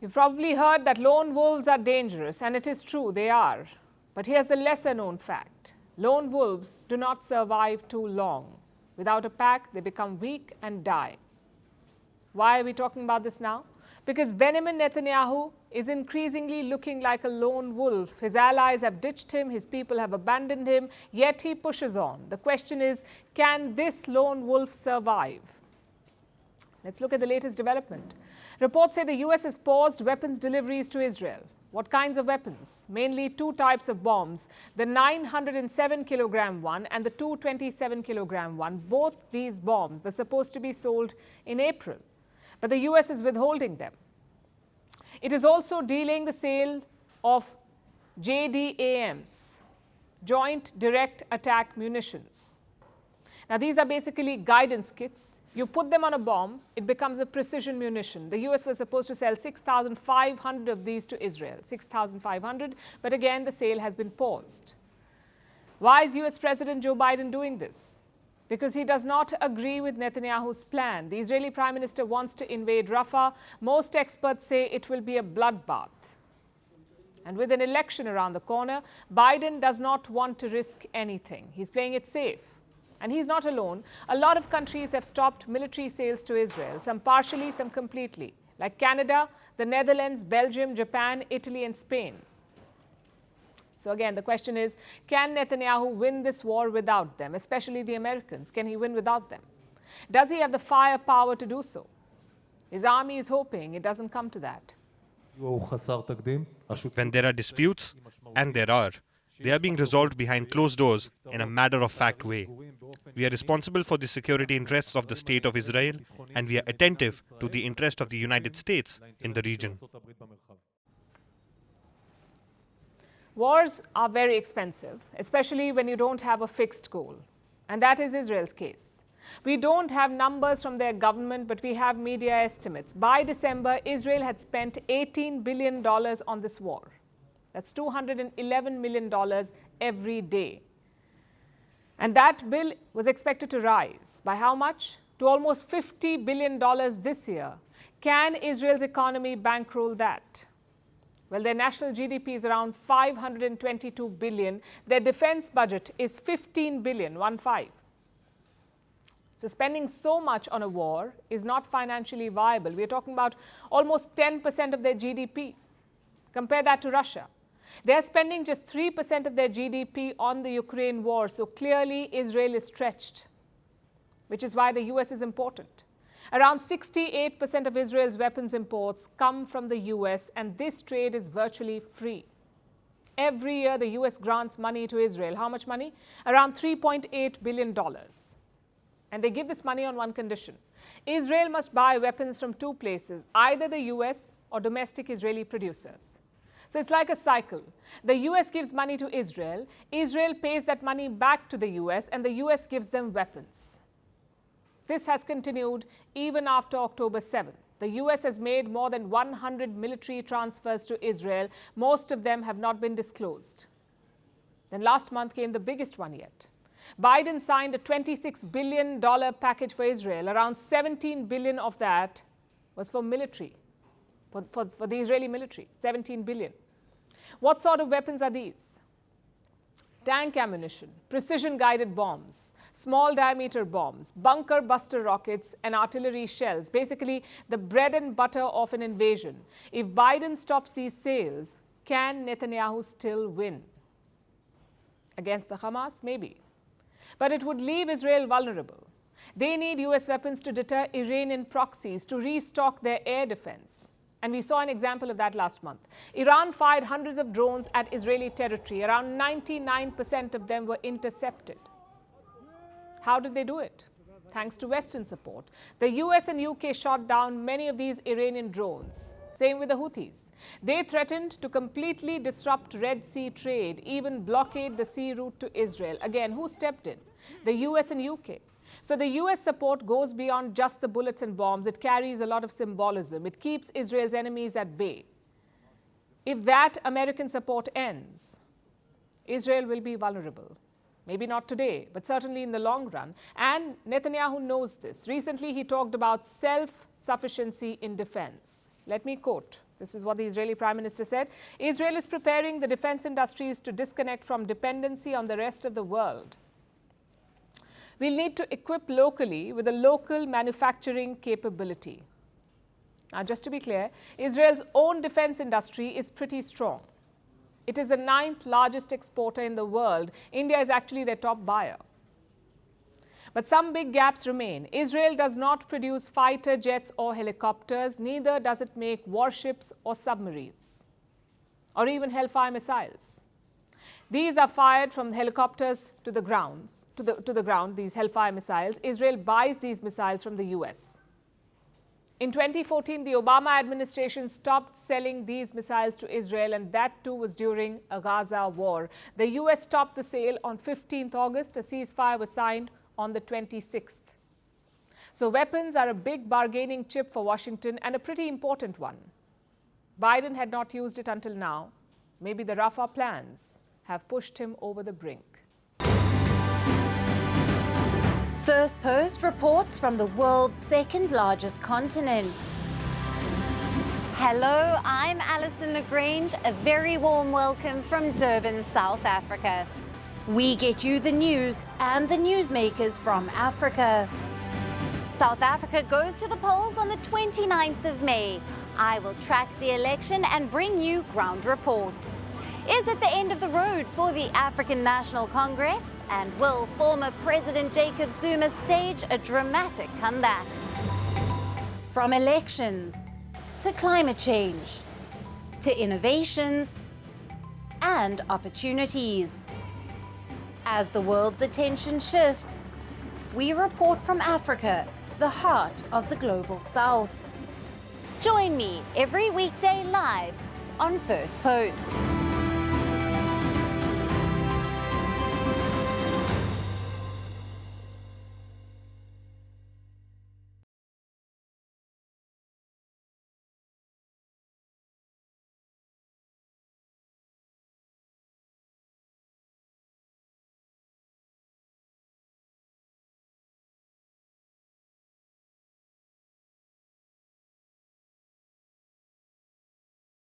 You've probably heard that lone wolves are dangerous, and it is true, they are. But here's the lesser known fact. Lone wolves do not survive too long. Without a pack, they become weak and die. Why are we talking about this now? Because Benjamin Netanyahu is increasingly looking like a lone wolf. His allies have ditched him, his people have abandoned him, yet he pushes on. The question is, can this lone wolf survive? Let's look at the latest development. Reports say the US has paused weapons deliveries to Israel. What kinds of weapons? Mainly two types of bombs, the 907-kilogram one and the 227-kilogram one. Both these bombs were supposed to be sold in April, but the US is withholding them. It is also delaying the sale of JDAMs, Joint Direct Attack Munitions. Now, these are basically guidance kits. You put them on a bomb, it becomes a precision munition. The US was supposed to sell 6,500 of these to Israel, 6,500, but again, the sale has been paused. Why is US President Joe Biden doing this? Because he does not agree with Netanyahu's plan. The Israeli Prime Minister wants to invade Rafah. Most experts say it will be a bloodbath. And with an election around the corner, Biden does not want to risk anything. He's playing it safe. And he's not alone. A lot of countries have stopped military sales to Israel, some partially, some completely, like Canada, the Netherlands, Belgium, Japan, Italy, and Spain. So again, the question is, can Netanyahu win this war without them, especially the Americans? Can he win without them? Does he have the firepower to do so? His army is hoping it doesn't come to that. When there are disputes, and there are, they are being resolved behind closed doors in a matter-of-fact way. We are responsible for the security interests of the State of Israel, and we are attentive to the interest of the United States in the region. Wars are very expensive, especially when you don't have a fixed goal. And that is Israel's case. We don't have numbers from their government, but we have media estimates. By December, Israel had spent $18 billion on this war. That's $211 million every day. And that bill was expected to rise. By how much? To almost $50 billion this year. Can Israel's economy bankroll that? Well, their national GDP is around $522 billion. Their defense budget is $15 billion, 1-5. So spending so much on a war is not financially viable. We're talking about almost 10% of their GDP. Compare that to Russia. They're spending just 3% of their GDP on the Ukraine war, so clearly Israel is stretched, which is why the US is important. Around 68% of Israel's weapons imports come from the US, and this trade is virtually free. Every year, the US grants money to Israel. How much money? Around $3.8 billion. And they give this money on one condition. Israel must buy weapons from two places, either the US or domestic Israeli producers. So it's like a cycle. The US gives money to Israel, Israel pays that money back to the US, and the US gives them weapons. This has continued even after October 7th. The US has made more than 100 military transfers to Israel. Most of them have not been disclosed. Then last month came the biggest one yet. Biden signed a $26 billion package for Israel. Around $17 billion of that was for military. For the Israeli military, $17 billion. What sort of weapons are these? Tank ammunition, precision-guided bombs, small diameter bombs, bunker buster rockets, and artillery shells. Basically, the bread and butter of an invasion. If Biden stops these sales, can Netanyahu still win? Against the Hamas? Maybe. But it would leave Israel vulnerable. They need US weapons to deter Iranian proxies, to restock their air defense. And we saw an example of that last month. Iran fired hundreds of drones at Israeli territory. Around 99% of them were intercepted. How did they do it? Thanks to Western support. The US and UK shot down many of these Iranian drones. Same with the Houthis. They threatened to completely disrupt Red Sea trade, even blockade the sea route to Israel. Again, who stepped in? The US and UK. So the US support goes beyond just the bullets and bombs. It carries a lot of symbolism. It keeps Israel's enemies at bay. If that American support ends, Israel will be vulnerable. Maybe not today, but certainly in the long run. And Netanyahu knows this. Recently, he talked about self-sufficiency in defense. Let me quote. This is what the Israeli Prime Minister said. Israel is preparing the defense industries to disconnect from dependency on the rest of the world. We'll need to equip locally with a local manufacturing capability. Now, just to be clear, Israel's own defense industry is pretty strong. It is the 9th largest exporter in the world. India is actually their top buyer. But some big gaps remain. Israel does not produce fighter jets or helicopters, neither does it make warships or submarines, or even Hellfire missiles. These are fired from helicopters to the ground, these Hellfire missiles. Israel buys these missiles from the US. In 2014, the Obama administration stopped selling these missiles to Israel, and that too was during a Gaza war. The US stopped the sale on 15th August. A ceasefire was signed on the 26th. So weapons are a big bargaining chip for Washington, and a pretty important one. Biden had not used it until now. Maybe the Rafah plans have pushed him over the brink. First Post reports from the world's second largest continent. Hello, I'm Alison Lagrange. A very warm welcome from Durban, South Africa. We get you the news and the newsmakers from Africa. South Africa goes to the polls on the 29th of May. I will track the election and bring you ground reports. Is it the end of the road for the African National Congress? And will former President Jacob Zuma stage a dramatic comeback? From elections to climate change to innovations and opportunities. As the world's attention shifts, we report from Africa, the heart of the global South. Join me every weekday live on First Post.